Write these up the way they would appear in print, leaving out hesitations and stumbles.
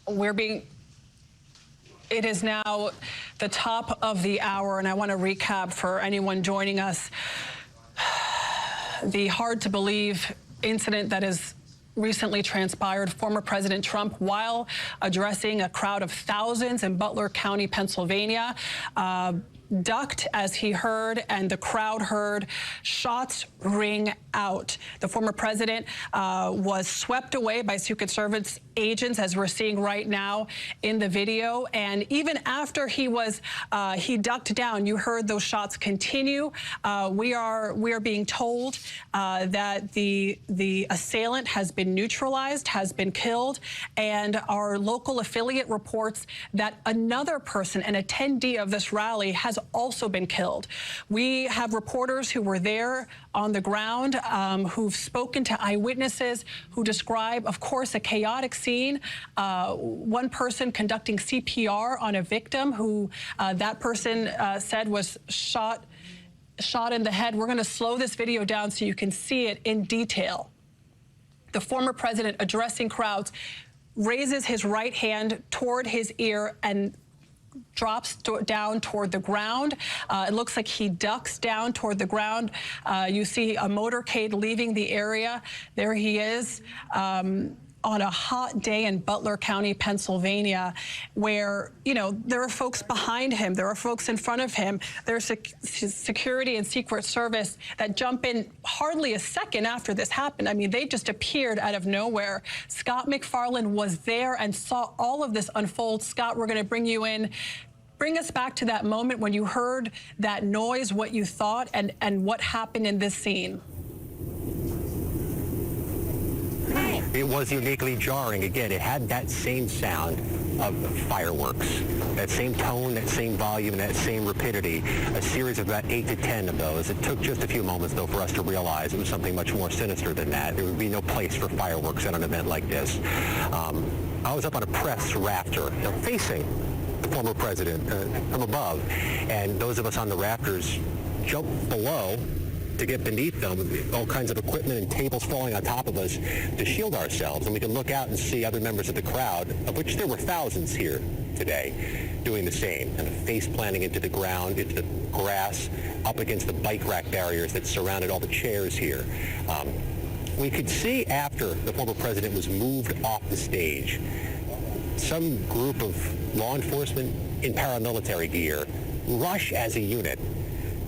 It is now the top of the hour, and I want to recap for anyone joining us the hard-to-believe incident that has recently transpired. Former President Trump, while addressing a crowd of thousands in Butler County, Pennsylvania, ducked as he heard, and the crowd heard shots ring out. The former president was swept away by Secret Service agents, as we're seeing right now in the video. And even after he ducked down, you heard those shots continue. We are being told that the assailant has been neutralized, has been killed, and our local affiliate reports that another person, an attendee of this rally, has also been killed. We have reporters who were there on the ground, who've spoken to eyewitnesses who describe, of course, a chaotic scene. One person conducting CPR on a victim who that person said was shot in the head. We're going to slow this video down so you can see it in detail. The former president, addressing crowds, raises his right hand toward his ear and drops down toward the ground. It looks like he ducks down toward the ground. You see a motorcade leaving the area. There he is. On a hot day in Butler County, Pennsylvania, where, you know, there are folks behind him, there are folks in front of him, there's security and Secret Service that jump in hardly a second after this happened. I mean, they just appeared out of nowhere. Scott McFarland was there and saw all of this unfold. Scott, we're going to bring you in. Bring us back to that moment when you heard that noise, what you thought, and what happened in this scene. It was uniquely jarring. Again, it had that same sound of fireworks, that same tone, that same volume, and that same rapidity. A series of about 8 to 10 of those. It took just a few moments, though, for us to realize it was something much more sinister than that. There would be no place for fireworks at an event like this. I was up on a press rafter, facing the former president from above, and those of us on the rafters jumped below to get beneath them with all kinds of equipment and tables falling on top of us to shield ourselves. And we could look out and see other members of the crowd, of which there were thousands here today, doing the same, and face planting into the ground, into the grass, up against the bike rack barriers that surrounded all the chairs here. We could see after the former president was moved off the stage, some group of law enforcement in paramilitary gear rush as a unit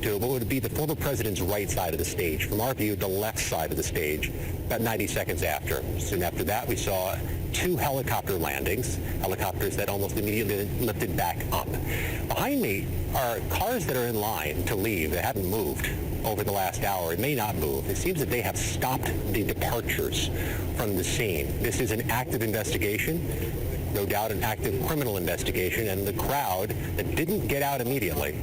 to what would be the former president's right side of the stage. From our view, the left side of the stage, about 90 seconds after. Soon after that, we saw 2 helicopter landings, helicopters that almost immediately lifted back up. Behind me are cars that are in line to leave that haven't moved over the last hour. It may not move. It seems that they have stopped the departures from the scene. This is an active investigation, no doubt an active criminal investigation, and the crowd that didn't get out immediately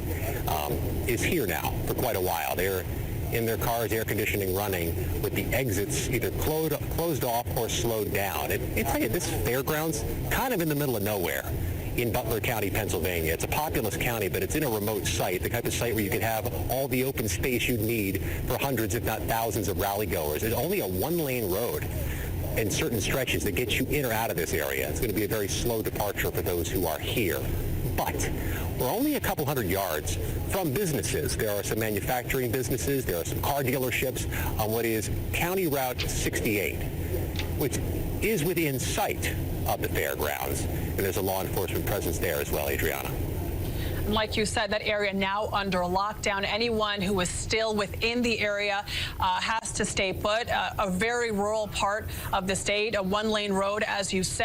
is here now for quite a while. They're in their cars, air conditioning running, with the exits either closed off or slowed down. It's like this fairgrounds kind of in the middle of nowhere in Butler County, Pennsylvania. It's a populous county, but it's in a remote site, the type of site where you could have all the open space you'd need for hundreds, if not thousands, of rally goers. There's only a 1-lane road in certain stretches that gets you in or out of this area. It's going to be a very slow departure for those who are here. But we're only a couple hundred yards from businesses. There are some manufacturing businesses, there are some car dealerships on what is County Route 68, which is within sight of the fairgrounds. And there's a law enforcement presence there as well, Adriana. Like you said, that area now under lockdown. Anyone who is still within the area has to stay put. A very rural part of the state, a 1-lane road, as you said.